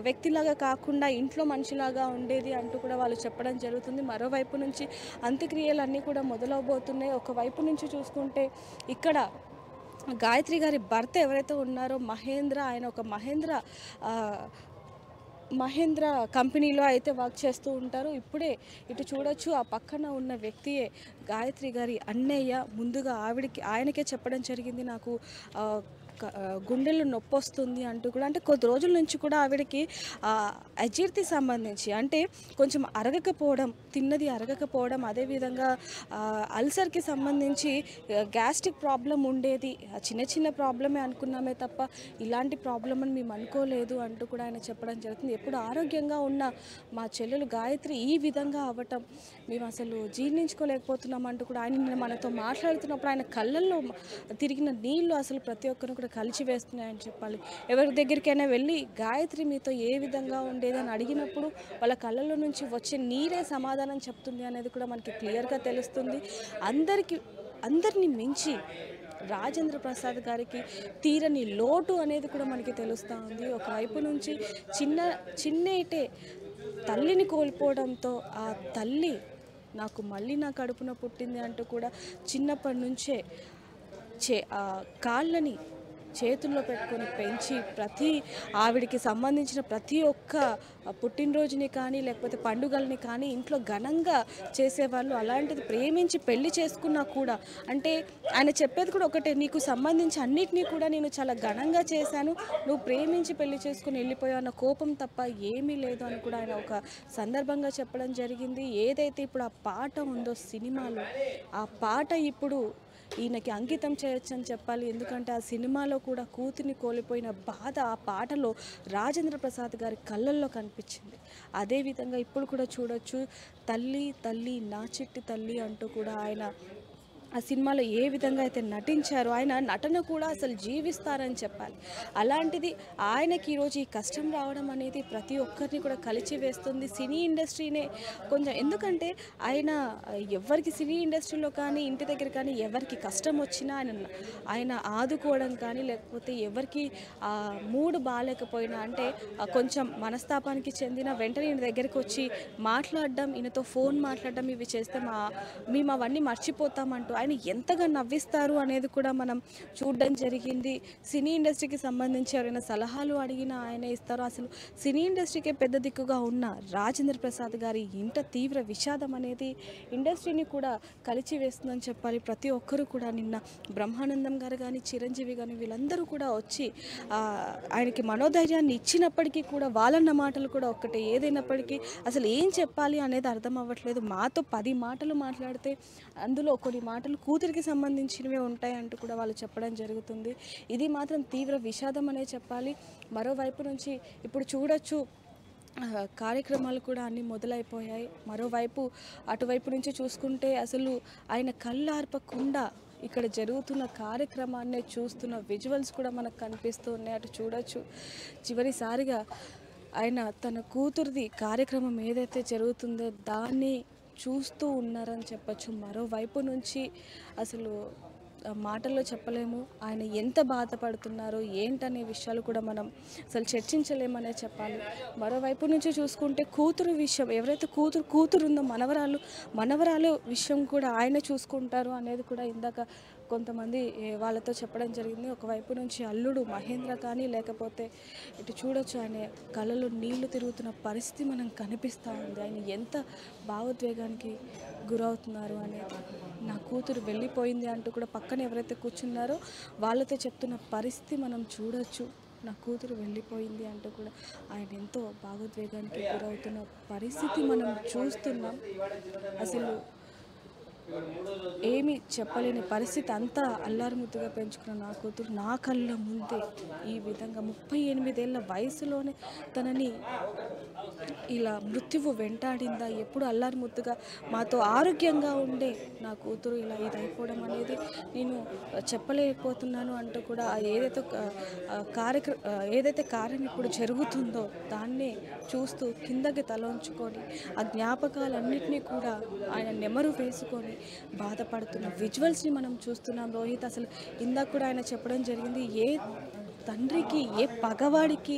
వ్యక్తిలాగా కాకుండా ఇంట్లో మనిషిలాగా ఉండేది అంటూ కూడా వాళ్ళు చెప్పడం జరుగుతుంది. మరోవైపు నుంచి అంత్యక్రియలు అన్నీ కూడా మొదలవబోతున్నాయి. ఒకవైపు నుంచి చూసుకుంటే ఇక్కడ గాయత్రి గారి భర్త ఎవరైతే ఉన్నారో మహేంద్ర, ఆయన ఒక మహేంద్ర కంపెనీలో అయితే వర్క్ చేస్తూ ఉంటారు. ఇప్పుడే ఇటు చూడొచ్చు, ఆ పక్కన ఉన్న వ్యక్తియే గాయత్రి గారి అన్నయ్య. ముందుగా ఆయనకే చెప్పడం జరిగింది, నాకు గుండెల్లో నొప్పి వస్తుంది అంటూ కూడా. అంటే కొద్ది రోజుల నుంచి కూడా ఆవిడకి అజీర్తి సంబంధించి అంటే కొంచెం అరగకపోవడం, తిన్నది అరగకపోవడం, అదేవిధంగా అల్సర్కి సంబంధించి గ్యాస్ట్రిక్ ప్రాబ్లం ఉండేది. చిన్న చిన్న ప్రాబ్లమే అనుకున్నామే తప్ప ఇలాంటి ప్రాబ్లం అని మేము అనుకోలేదు అంటూ కూడా ఆయన చెప్పడం జరుగుతుంది. ఎప్పుడు ఆరోగ్యంగా ఉన్న మా చెల్లెలు గాయత్రి ఈ విధంగా అవ్వటం మేము అసలు జీర్ణించుకోలేకపోతున్నాం అంటూ కూడా ఆయన మనతో మాట్లాడుతున్నప్పుడు ఆయన కళ్ళల్లో తిరిగిన నీళ్లు అసలు ప్రతి ఒక్కరిని కూడా కలిసి వేస్తున్నాయని చెప్పాలి. ఎవరి దగ్గరికైనా వెళ్ళి గాయత్రి మీతో ఏ విధంగా ఉండేదని అడిగినప్పుడు వాళ్ళ కళ్ళల్లో నుంచి వచ్చే నీరే సమాధానం చెప్తుంది అనేది కూడా మనకి క్లియర్గా తెలుస్తుంది. అందరినీ మించి రాజేంద్ర ప్రసాద్ గారికి తీరని లోటు అనేది కూడా మనకి తెలుస్తూ ఉంది. ఒకవైపు నుంచి చిన్నేటే తల్లిని కోల్పోవడంతో ఆ తల్లి నాకు మళ్ళీ నా కడుపున పుట్టింది అంటూ కూడా చిన్నప్పటి నుంచే కాళ్ళని చేతుల్లో పెట్టుకొని పెంచి ఆవిడికి సంబంధించిన ప్రతి ఒక్క పుట్టినరోజుని కానీ లేకపోతే పండుగల్ని కానీ ఇంట్లో ఘనంగా చేసేవాళ్ళు. అలాంటిది ప్రేమించి పెళ్లి చేసుకున్నా కూడా అంటే ఆయన చెప్పేది కూడా ఒకటే, నీకు సంబంధించి అన్నిటినీ కూడా నేను చాలా ఘనంగా చేశాను, నువ్వు ప్రేమించి పెళ్లి చేసుకుని వెళ్ళిపోయావు అన్న కోపం తప్ప ఏమీ లేదు అని కూడా ఆయన ఒక సందర్భంగా చెప్పడం జరిగింది. ఏదైతే ఇప్పుడు ఆ పాట ఉందో సినిమాలో, ఆ పాట ఇప్పుడు ఈయనకి అంకితం చేయొచ్చు అని చెప్పాలి. ఎందుకంటే ఆ సినిమాలో కూడా కూతుర్ని కోల్పోయిన బాధ ఆ పాటలో రాజేంద్ర ప్రసాద్ గారి కళ్ళల్లో కనిపించింది. అదేవిధంగా ఇప్పుడు కూడా చూడొచ్చు, తల్లి తల్లి నా చిట్టి తల్లి అంటూ కూడా ఆయన ఆ సినిమాలో ఏ విధంగా అయితే నటించారో ఆయన నటన కూడా అసలు జీవిస్తారని చెప్పాలి. అలాంటిది ఆయనకి ఈరోజు ఈ కష్టం రావడం అనేది ప్రతి ఒక్కరిని కూడా కలిచి వేస్తుంది. సినీ ఇండస్ట్రీనే కొంచెం, ఎందుకంటే ఎవరికి సినీ ఇండస్ట్రీలో కానీ ఇంటి దగ్గర కానీ ఎవరికి కష్టం వచ్చినా ఆయన ఆదుకోవడం కానీ లేకపోతే ఎవరికి మూడు బాగాలేకపోయినా అంటే కొంచెం మనస్తాపానికి చెందిన వెంటనే ఈయన దగ్గరికి వచ్చి మాట్లాడడం, ఈయనతో ఫోన్ మాట్లాడడం, ఇవి చేస్తే మేము అవన్నీ మర్చిపోతామంటూ ఆయన ఎంతగా నవ్విస్తారు అనేది కూడా మనం చూడడం జరిగింది. సినీ ఇండస్ట్రీకి సంబంధించి ఎవరైనా సలహాలు అడిగినా ఆయన ఇస్తారు. అసలు సినీ ఇండస్ట్రీకే పెద్ద దిక్కుగా ఉన్న రాజేంద్ర ప్రసాద్ గారి ఇంత తీవ్ర విషాదం అనేది ఇండస్ట్రీని కూడా కలిచి వేస్తుందని చెప్పాలి. ప్రతి ఒక్కరూ కూడా నిన్న బ్రహ్మానందం గారు కానీ చిరంజీవి కానీ వీళ్ళందరూ కూడా వచ్చి ఆయనకి మనోధైర్యాన్ని ఇచ్చినప్పటికీ కూడా వాళ్ళన్న మాటలు కూడా ఒక్కటే. ఏదైనప్పటికీ అసలు ఏం చెప్పాలి అనేది అర్థం అవ్వట్లేదు. మాతో 10 మాటలు మాట్లాడితే అందులో కొన్ని మాటలు మాటలు కూతురికి సంబంధించినవే ఉంటాయి అంటూ కూడా వాళ్ళు చెప్పడం జరుగుతుంది. ఇది మాత్రం తీవ్ర విషాదం అనే చెప్పాలి. మరోవైపు నుంచి ఇప్పుడు చూడొచ్చు కార్యక్రమాలు కూడా అన్నీ మొదలైపోయాయి. మరోవైపు అటువైపు నుంచి చూసుకుంటే అసలు ఆయన కళ్ళార్పకుండా ఇక్కడ జరుగుతున్న కార్యక్రమాన్ని చూస్తున్న విజువల్స్ కూడా మనకు కనిపిస్తూ ఉన్నాయి. అటు చూడొచ్చు చివరిసారిగా ఆయన తన కూతురిది కార్యక్రమం ఏదైతే జరుగుతుందో దాన్ని చూస్తూ ఉన్నారని చెప్పచ్చు. మరోవైపు నుంచి అసలు మాటల్లో చెప్పలేము ఆయన ఎంత బాధపడుతున్నారో ఏంటనే విషయాలు కూడా మనం అసలు చర్చించలేమనే చెప్పాలి. మరోవైపు నుంచి చూసుకుంటే కూతురు విషయం ఎవరైతే కూతురు ఉందో మనవరాలు విషయం కూడా ఆయన చూసుకుంటారు అనేది కూడా ఇందాక కొంతమంది వాళ్ళతో చెప్పడం జరిగింది. ఒకవైపు నుంచి అల్లుడు మహేంద్ర కానీ లేకపోతే ఇటు చూడొచ్చు ఆయన కళ్ళలో నీళ్లు తిరుగుతున్న పరిస్థితి మనం కనిపిస్తూ ఉంది. ఆయన ఎంత భావోద్వేగానికి గురవుతున్నారు అనేది. నా కూతురు వెళ్ళిపోయింది అంటూ కూడా పక్కన ఎవరైతే కూర్చున్నారో వాళ్ళతో చెప్తున్న పరిస్థితి మనం చూడొచ్చు. నా కూతురు వెళ్ళిపోయింది అంటూ కూడా ఆయన ఎంతో భావోద్వేగానికి గురవుతున్న పరిస్థితి మనం చూస్తున్నాం. అసలు ఏమీ చెప్పలేని పరిస్థితి. అంతా అల్లారుముద్దుగా పెంచుకున్న నా కూతురు నా కళ్ళ ముందే ఈ విధంగా 38 ఏళ్ల వయసులోనే తనని ఇలా మృత్యువు వెంటాడిందా, ఎప్పుడు అల్లారుముద్దుగా మాతో ఆరోగ్యంగా ఉండే నా కూతురు ఇలా ఇదైపోవడం అనేది నేను చెప్పలేకపోతున్నాను అంటూ కూడా ఏదైతే కార్యం ఇప్పుడు జరుగుతుందో దాన్నే చూస్తూ కిందకి తల ఉంచుకొని ఆ జ్ఞాపకాలన్నింటినీ కూడా ఆయన నెమరు వేసుకొని బాధపడుతున్న విజువల్స్ని మనం చూస్తున్నాం. రోహిత్ అసలు ఇందాక కూడా ఆయన చెప్పడం జరిగింది, ఏ తండ్రికి ఏ పగవాడికి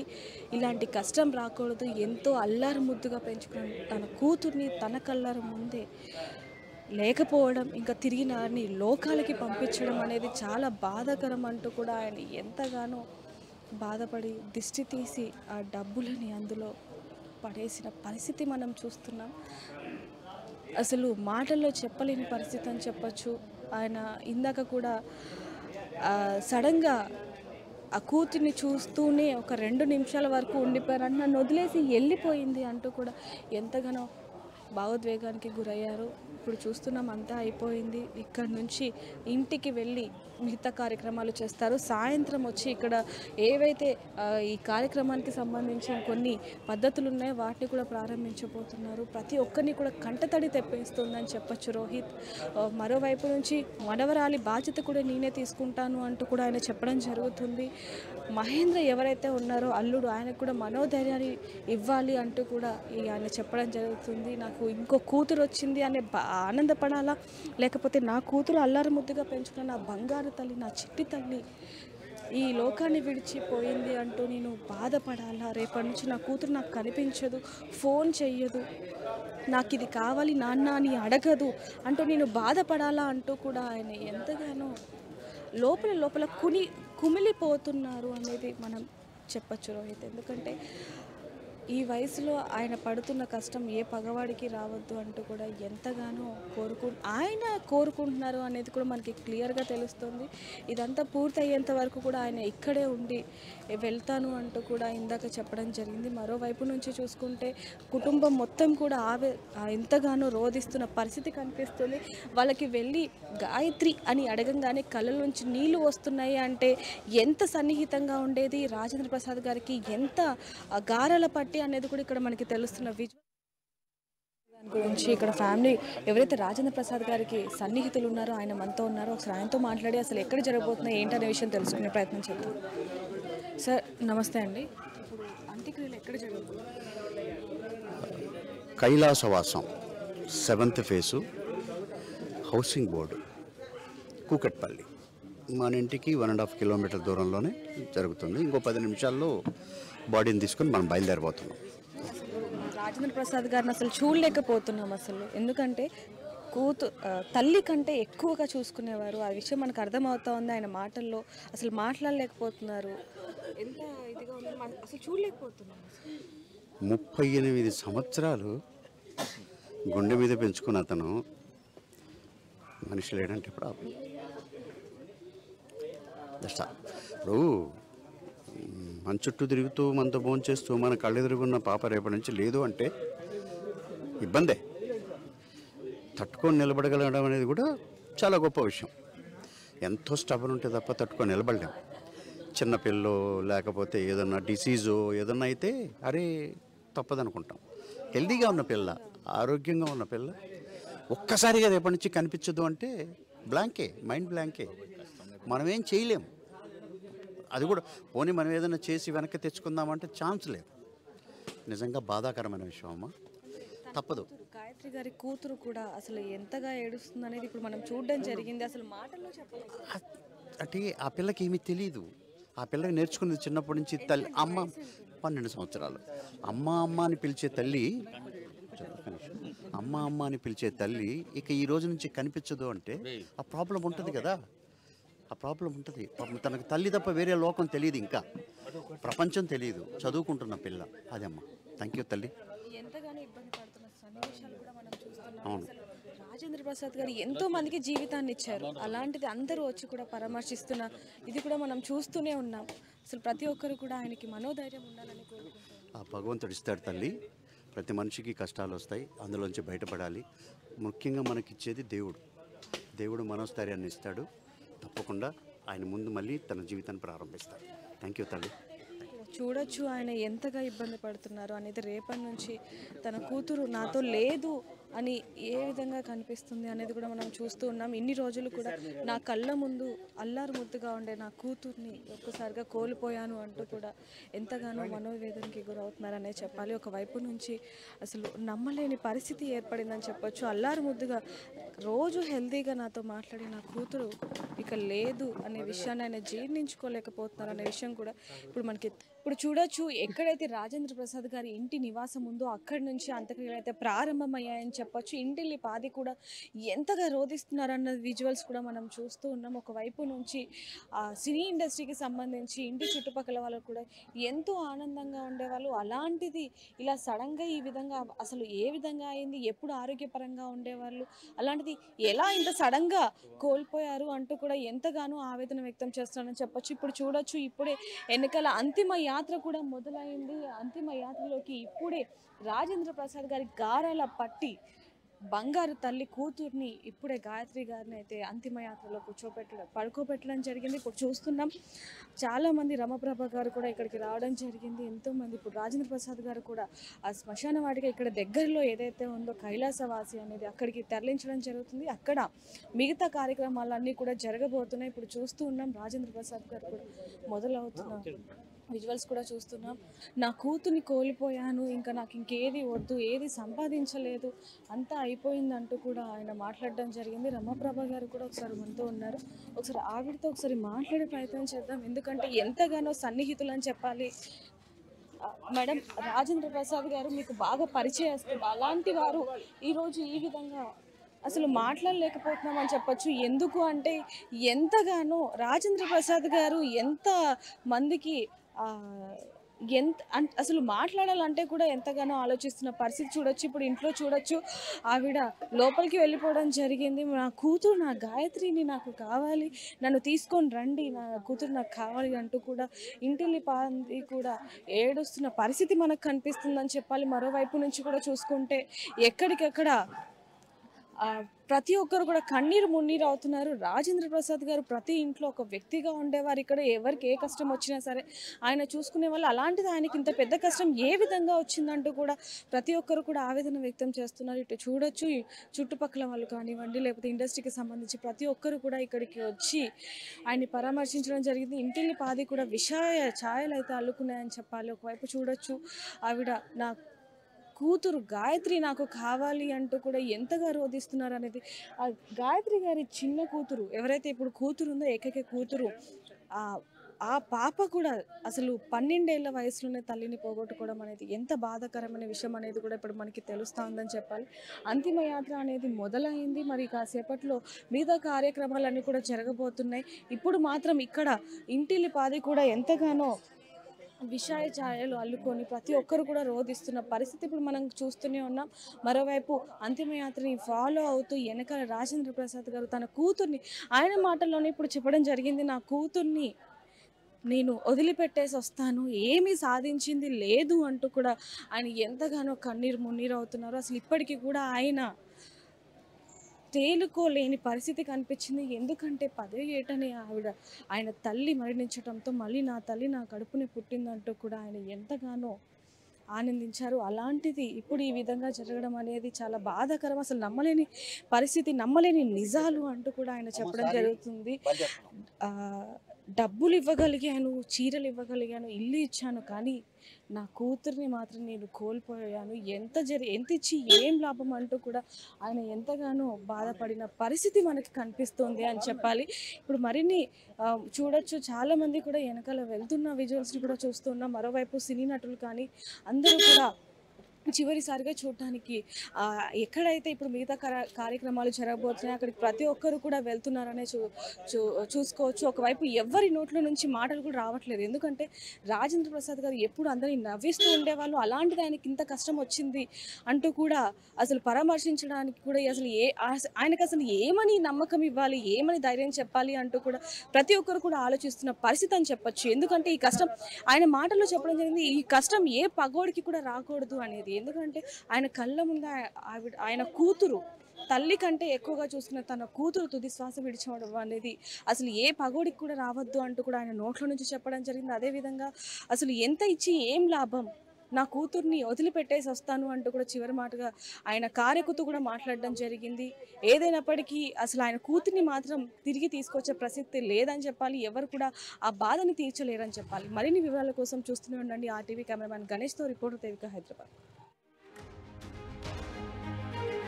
ఇలాంటి కష్టం రాకూడదు, ఎంతో అల్లారు ముద్దుగా పెంచుకున్న తన కూతుర్ని తన కళ్ళార ముందే లేకపోవడం, ఇంకా తిరిగి నాన్ని లోకాలకి పంపించడం అనేది చాలా బాధాకరం అంటూ కూడా ఆయన ఎంతగానో బాధపడి దిష్టి తీసి ఆ డబ్బులని అందులో పడేసిన పరిస్థితి మనం చూస్తున్నాం. అసలు మాటల్లో చెప్పలేని పరిస్థితి అని చెప్పచ్చు. ఆయన ఇందాక కూడా సడన్గా ఆ కూతుర్ని చూస్తూనే ఒక 2 నిమిషాల వరకు ఉండిపోయారు. నన్ను వదిలేసి వెళ్ళిపోయింది అంటూ కూడా ఎంతగానో భావోద్వేగానికి గురయ్యారు. ఇప్పుడు చూస్తున్నాం అంతా అయిపోయింది. ఇక్కడ నుంచి ఇంటికి వెళ్ళి మిగతా కార్యక్రమాలు చేస్తారు. సాయంత్రం వచ్చి ఇక్కడ ఏవైతే ఈ కార్యక్రమానికి సంబంధించిన కొన్ని పద్ధతులు ఉన్నాయో వాటిని కూడా ప్రారంభించబోతున్నారు. ప్రతి ఒక్కరిని కూడా కంటతడి తెప్పిస్తుందని చెప్పచ్చు రోహిత్. మరోవైపు నుంచి మనవరాలి బాధ్యత కూడా నేనే తీసుకుంటాను అంటూ కూడా ఆయన చెప్పడం జరుగుతుంది. మహేంద్ర ఎవరైతే ఉన్నారో అల్లుడు, ఆయనకు కూడా మనోధైర్యాన్ని ఇవ్వాలి అంటూ కూడా ఆయన చెప్పడం జరుగుతుంది. నాకు ఇంకో కూతురు వచ్చింది అనే ఆనందపడాలా, లేకపోతే నా కూతురు అల్లారు ముద్దుగా పెంచుకున్న నా బంగారు తల్లి, నా చిట్టి తల్లి ఈ లోకాన్ని విడిచిపోయింది అంటూ నేను బాధపడాలా, రేపటి నుంచి నా కూతురు నాకు కనిపించదు, ఫోన్ చెయ్యదు, నాకు ఇది కావాలి నాన్న అని అడగదు అంటూ నేను బాధపడాలా అంటూ కూడా ఆయన ఎంతగానో లోపల కుమిలిపోతున్నారు అనేది మనం చెప్పచ్చు రోహిత్. ఎందుకంటే ఈ వయసులో ఆయన పడుతున్న కష్టం ఏ పగవాడికి రావద్దు అంటూ కూడా ఎంతగానో ఆయన కోరుకుంటున్నారు అనేది కూడా మనకి క్లియర్గా తెలుస్తుంది. ఇదంతా పూర్తయ్యేంత వరకు కూడా ఆయన ఇక్కడే ఉండి వెళ్తాను అంటూ కూడా ఇందాక చెప్పడం జరిగింది. మరోవైపు నుంచి చూసుకుంటే కుటుంబం మొత్తం కూడా ఎంతగానో రోధిస్తున్న పరిస్థితి కనిపిస్తుంది. వాళ్ళకి వెళ్ళి గాయత్రి అని అడగంగానే కళ్ళ నుంచి నీళ్లు వస్తున్నాయి అంటే ఎంత సన్నిహితంగా ఉండేది రాజేంద్ర ప్రసాద్ గారికి, ఎంత గారాల పట్టి అనేది కూడా ఇక్కడ మనకి తెలుస్తున్న విజువల్. దాని గురించి ఇక్కడ ఫ్యామిలీ ఎవరైతే రాజేంద్ర ప్రసాద్ గారికి సన్నిహితులు ఉన్నారో ఆయన మనతో ఉన్నారో, ఒకసారి ఆయనతో మాట్లాడి అసలు ఎక్కడ జరగబోతున్నాయి ఏంటనే విషయం తెలుసుకునే ప్రయత్నం చేద్దాం. సార్ నమస్తే అండి. ఇప్పుడు అంత్యక్రియలు ఎక్కడ జరుగుతుంది? కైలాసవాసం 7th face housing board Kukatpally మన ఇంటికి 1.5 కిలోమీటర్ దూరంలోనే జరుగుతుంది. ఇంకో 10 నిమిషాల్లో బాడీని తీసుకొని మనం బయలుదేరిపోతున్నాం. రాజేంద్ర ప్రసాద్ గారిని అసలు చూడలేకపోతున్నాం అసలు. ఎందుకంటే తల్లి కంటే ఎక్కువగా చూసుకునేవారు. ఆ విషయం మనకు అర్థమవుతా ఉంది ఆయన మాటల్లో. అసలు మాట్లాడలేకపోతున్నారు, ఎంత ఇదిగా ఉందో అసలు చూడలేకపోతున్నాం. 38 సంవత్సరాలు గుండె మీద పెంచుకున్న అతను మనిషి లేడంటే ఇప్పుడు ఇప్పుడు మన చుట్టూ తిరుగుతూ మనతో భోజనం చేస్తూ మన కళ్ళెదురుగున్న పాప రేపటి నుంచి లేదు అంటే ఇబ్బందే. తట్టుకొని నిలబడగలగడం అనేది కూడా చాలా గొప్ప విషయం. ఎంతో స్టబన్ ఉంటే తప్ప తట్టుకొని నిలబడలేం. చిన్నపిల్లో లేకపోతే ఏదన్నా డిసీజో ఏదన్నా అయితే అరే తప్పదనుకుంటాం. హెల్దీగా ఉన్న పిల్ల, ఆరోగ్యంగా ఉన్న పిల్ల ఒక్కసారిగా రేపటి నుంచి కనిపించదు అంటే బ్లాంకే, మైండ్ బ్లాంకే. మనం ఏం చేయలేం. అది కూడా పోనీ మనం ఏదైనా చేసి వెనక్కి తెచ్చుకుందామంటే ఛాన్స్ లేదు. నిజంగా బాధాకరమైన విషయం అమ్మా. తప్పదు. గాయత్రి గారి కూతురు కూడా అసలు ఎంతగా ఏడుస్తుంది అనేది ఇప్పుడు మనం చూడడం జరిగింది. అసలు మాటల్లో చెప్పలేదు. అంటే ఆ పిల్లకి ఏమీ తెలియదు. ఆ పిల్లకి నేర్చుకున్నది చిన్నప్పటి నుంచి తల్లి అమ్మ. 12 సంవత్సరాలు అమ్మ అమ్మ అని పిలిచే తల్లి, అమ్మ అమ్మ అని పిలిచే తల్లి ఇక ఈ రోజు నుంచి కనిపించదు అంటే ఆ ప్రాబ్లం ఉంటుంది కదా. ఆ ప్రాబ్లం ఉంటుంది. తనకు తల్లి తప్ప వేరే లోకం తెలియదు, ఇంకా ప్రపంచం తెలియదు. చదువుకుంటున్న పిల్ల అదమ్మా. థ్యాంక్ యూ తల్లి. ఎంతగానో ఇబ్బంది పడుతున్న సన్నివేశాలు కూడా మనం చూస్తున్నాం. అవును. అసలు రాజేంద్ర ప్రసాద్ గారు ఎంతో మందికి జీవితాన్ని ఇచ్చారు. అలాంటిది అందరూ వచ్చి కూడా పరామర్శిస్తున్న ఇది కూడా మనం చూస్తూనే ఉన్నాం. అసలు ప్రతి ఒక్కరు కూడా ఆయనకి మనోధైర్యం ఉండాలని కోరుకుంటున్నాం. ఆ భగవంతుడు ఇస్తాడు తల్లి. ప్రతి మనిషికి కష్టాలు వస్తాయి, అందులోంచి బయటపడాలి. ముఖ్యంగా మనకిచ్చేది దేవుడు. దేవుడు మనోస్థైర్యాన్ని ఇస్తాడు. తప్పకుండా ఆయన ముందు మళ్ళీ తన జీవితాన్ని ప్రారంభిస్తాడు. థ్యాంక్ యూ తల్లి. చూడొచ్చు ఆయన ఎంతగా ఇబ్బంది పడుతున్నారు అనేది. రేపటి నుంచి తన కూతురు నాతో లేదు అని ఏ విధంగా కనిపిస్తుంది అనేది కూడా మనం చూస్తూ ఉన్నాం. ఇన్ని రోజులు కూడా నా కళ్ళ ముందు అల్లారు ముద్దుగా ఉండే నా కూతుర్ని ఒక్కసారిగా కోల్పోయాను అంటూ కూడా ఎంతగానో మనోవేదనకి గురవుతున్నారనే చెప్పాలి. ఒకవైపు నుంచి అసలు నమ్మలేని పరిస్థితి ఏర్పడిందని చెప్పొచ్చు. అల్లారు ముద్దుగా రోజు హెల్తీగా నాతో మాట్లాడి నా కూతురు ఇక లేదు అనే విషయాన్ని ఆయన జీర్ణించుకోలేకపోతున్నారు అనే విషయం కూడా ఇప్పుడు చూడొచ్చు. ఎక్కడైతే రాజేంద్ర ప్రసాద్ గారి ఇంటి నివాసం ఉందో అక్కడి నుంచి అంత్యక్రియలు అయితే ప్రారంభమయ్యాయని చెప్పొచ్చు. ఇంటిల్లి పాది కూడా ఎంతగా రోధిస్తున్నారన్న విజువల్స్ కూడా మనం చూస్తూ ఉన్నాం. ఒకవైపు నుంచి సినీ ఇండస్ట్రీకి సంబంధించి ఇంటి చుట్టుపక్కల వాళ్ళు కూడా ఎంతో ఆనందంగా ఉండేవాళ్ళు. అలాంటిది ఇలా సడన్గా ఈ విధంగా అసలు ఏ విధంగా అయింది, ఎప్పుడు ఆరోగ్యపరంగా ఉండేవాళ్ళు, అలాంటిది ఎలా ఇంత సడన్గా కోల్పోయారు అంటూ కూడా ఎంతగానో ఆవేదన వ్యక్తం చేస్తున్నారని చెప్పొచ్చు. ఇప్పుడు చూడొచ్చు, ఇప్పుడే ఎన్నికల అంతిమ యాత్ర కూడా మొదలైంది. అంతిమ యాత్రలోకి ఇప్పుడే రాజేంద్ర ప్రసాద్ గారి గారాల పట్టి బంగారు తల్లి కూతుర్ని ఇప్పుడే గాయత్రి గారిని అయితే అంతిమ యాత్రలో పడుకోబెట్టడం జరిగింది. ఇప్పుడు చూస్తున్నాం చాలామంది. రమప్రభ గారు కూడా ఇక్కడికి రావడం జరిగింది. ఎంతోమంది. ఇప్పుడు రాజేంద్ర ప్రసాద్ గారు కూడా ఆ శ్మశాన వాటిక ఇక్కడ దగ్గరలో ఏదైతే ఉందో కైలాసవాసి అనేది అక్కడికి తరలించడం జరుగుతుంది. అక్కడ మిగతా కార్యక్రమాలన్నీ కూడా జరగబోతున్నాయి. ఇప్పుడు చూస్తూ ఉన్నాం రాజేంద్ర ప్రసాద్ గారు కూడా మొదలవుతున్నారు. విజువల్స్ కూడా చూస్తున్నాం. నా కూతుర్ని కోల్పోయాను, ఇంకా నాకు ఇంకేది వద్దు, ఏది సంపాదించలేదు, అంతా అయిపోయిందంటూ కూడా ఆయన మాట్లాడడం జరిగింది. రమాప్రభ గారు కూడా ఒకసారి మనతో ఉన్నారు. ఒకసారి ఆవిడతో ఒకసారి మాట్లాడే ప్రయత్నం చేద్దాం. ఎందుకంటే ఎంతగానో సన్నిహితులు అని చెప్పాలి. మేడం, రాజేంద్ర ప్రసాద్ గారు మీకు బాగా పరిచయస్తులు. అలాంటి వారు ఈరోజు ఈ విధంగా అసలు మాట్లాడలేకపోతున్నామని చెప్పొచ్చు. ఎందుకు అంటే ఎంతగానో రాజేంద్ర ప్రసాద్ గారు ఎంత మందికి అసలు మాట్లాడాలంటే కూడా ఎంతగానో ఆలోచిస్తున్న పరిస్థితి చూడొచ్చు. ఇప్పుడు ఇంట్లో చూడొచ్చు, ఆవిడ లోపలికి వెళ్ళిపోవడం జరిగింది. నా కూతురు, నా గాయత్రిని నాకు కావాలి, నన్ను తీసుకొని రండి, నా కూతురు నాకు కావాలి అంటూ కూడా ఇంటిల్లి పాది కూడా ఏడుస్తున్న పరిస్థితి మనకు కనిపిస్తుందని చెప్పాలి. మరోవైపు నుంచి కూడా చూసుకుంటే ఎక్కడికక్కడ ప్రతి ఒక్కరు కూడా కన్నీరు మున్నీరు అవుతున్నారు. రాజేంద్ర ప్రసాద్ గారు ప్రతి ఇంట్లో ఒక వ్యక్తిగా ఉండేవారు. ఇక్కడ ఎవరికి ఏ కష్టం వచ్చినా సరే ఆయన చూసుకునే వాళ్ళు. అలాంటిది ఆయనకి ఇంత పెద్ద కష్టం ఏ విధంగా వచ్చిందంటూ కూడా ప్రతి ఒక్కరు కూడా ఆవేదన వ్యక్తం చేస్తున్నారు. ఇటు చూడొచ్చు, చుట్టుపక్కల వాళ్ళు కానివ్వండి, లేకపోతే ఇండస్ట్రీకి సంబంధించి ప్రతి ఒక్కరు కూడా ఇక్కడికి వచ్చి ఆయన్ని పరామర్శించడం జరిగింది. ఇంటిల్లి పాది కూడా విషాయ ఛాయలు అయితే అల్లుకున్నాయని చెప్పాలి. ఒకవైపు చూడొచ్చు, ఆవిడ నా కూతురు గాయత్రి నాకు కావాలి అంటూ కూడా ఎంతగా రోధిస్తున్నారు అనేది. ఆ గాయత్రి గారి చిన్న కూతురు ఎవరైతే ఇప్పుడు కూతురు ఉందో, ఏకైక కూతురు, ఆ పాప కూడా అసలు 12 ఏళ్ల వయసులోనే తల్లిని పోగొట్టుకోవడం అనేది ఎంత బాధాకరమైన విషయం అనేది కూడా ఇప్పుడు మనకి తెలుస్తూ ఉందని చెప్పాలి. అంతిమ యాత్ర అనేది మొదలైంది. మరి కాసేపట్లో మిగతా కార్యక్రమాలన్నీ కూడా జరగబోతున్నాయి. ఇప్పుడు మాత్రం ఇక్కడ ఇంటిల్లి పాది కూడా ఎంతగానో విషాయ ఛాయలు అల్లుకొని ప్రతి ఒక్కరు కూడా రోధిస్తున్న పరిస్థితి ఇప్పుడు మనం చూస్తూనే ఉన్నాం. మరోవైపు అంతిమయాత్రని ఫాలో అవుతూ వెనకాల రాజేంద్ర ప్రసాద్ గారు తన కూతుర్ని ఆయన మాటల్లోనే ఇప్పుడు చెప్పడం జరిగింది. నా కూతుర్ని నేను వదిలిపెట్టేసి వస్తాను, ఏమీ సాధించింది లేదు అంటూ కూడా ఆయన ఎంతగానో కన్నీరు మున్నీరు అవుతున్నారు. అసలు ఇప్పటికీ కూడా ఆయన తేలుకోలేని పరిస్థితి కనిపించింది. ఎందుకంటే పదే ఏటనే ఆయన తల్లి మరణించడంతో మళ్ళీ నా తల్లి నా కడుపునే పుట్టిందంటూ కూడా ఆయన ఎంతగానో ఆనందించారు. అలాంటిది ఇప్పుడు ఈ విధంగా జరగడం అనేది చాలా బాధాకరం. అసలు నమ్మలేని పరిస్థితి, నమ్మలేని నిజాలు అంటూ కూడా ఆయన చెప్పడం జరుగుతుంది. డబ్బులు ఇవ్వగలిగాను, చీరలు ఇవ్వగలిగాను, ఇల్లు ఇచ్చాను, కానీ నా కూతుర్ని మాత్రం నేను కోల్పోయాను. ఎంత ఇచ్చి ఏం లాభం అంటూ కూడా ఆయన ఎంతగానో బాధపడిన పరిస్థితి మనకి కనిపిస్తుంది అని చెప్పాలి. ఇప్పుడు మరిన్ని చూడొచ్చు, చాలామంది కూడా వెనకాల వెళ్తున్న విజువల్స్ని కూడా చూస్తున్నాం. మరోవైపు సినీ నటులు కానీ అందరూ కూడా చివరిసారిగా చూడటానికి ఎక్కడైతే ఇప్పుడు మిగతా కార్యక్రమాలు జరగబోతున్నాయి అక్కడికి ప్రతి ఒక్కరు కూడా వెళ్తున్నారనే చూసుకోవచ్చు. ఒకవైపు ఎవరి నోట్ల నుంచి మాటలు కూడా రావట్లేదు. ఎందుకంటే రాజేంద్ర ప్రసాద్ గారు ఎప్పుడు అందరినీ నవ్విస్తూ ఉండేవాళ్ళు. అలాంటిది ఆయనకి ఇంత కష్టం వచ్చింది అంటూ కూడా అసలు పరామర్శించడానికి కూడా ఆయనకు అసలు ఏమని నమ్మకం ఇవ్వాలి, ఏమని ధైర్యం చెప్పాలి అంటూ కూడా ప్రతి ఒక్కరు కూడా ఆలోచిస్తున్న పరిస్థితి అని చెప్పొచ్చు. ఎందుకంటే ఈ కష్టం ఆయన మాటల్లో చెప్పడం జరిగింది, ఈ కష్టం ఏ పగోడికి కూడా రాకూడదు అనేది. ఎందుకంటే ఆయన కళ్ళ ముందు ఆయన కూతురు తల్లి కంటే ఎక్కువగా చూసుకున్న తన కూతురు తుది శ్వాస విడిచడం అనేది అసలు ఏ పగోడికి కూడా రావద్దు అంటూ కూడా ఆయన నోట్ల నుంచి చెప్పడం జరిగింది. అదేవిధంగా అసలు ఎంత ఇచ్చి ఏం లాభం, నా కూతుర్ని వదిలిపెట్టేసి వస్తాను అంటూ కూడా చివరి మాటగా ఆయన కార్యకుతూ కూడా మాట్లాడడం జరిగింది. ఏదైనప్పటికీ అసలు ఆయన కూతుర్ని మాత్రం తిరిగి తీసుకొచ్చే ప్రసక్తి లేదని చెప్పాలి. ఎవరు కూడా ఆ బాధని తీర్చలేరని చెప్పాలి. మరిన్ని వివరాల కోసం చూస్తూనే ఉండండి RTV. కెమెరామ్యాన్ గణేష్తో రిపోర్టర్ దేవిక, హైదరాబాద్.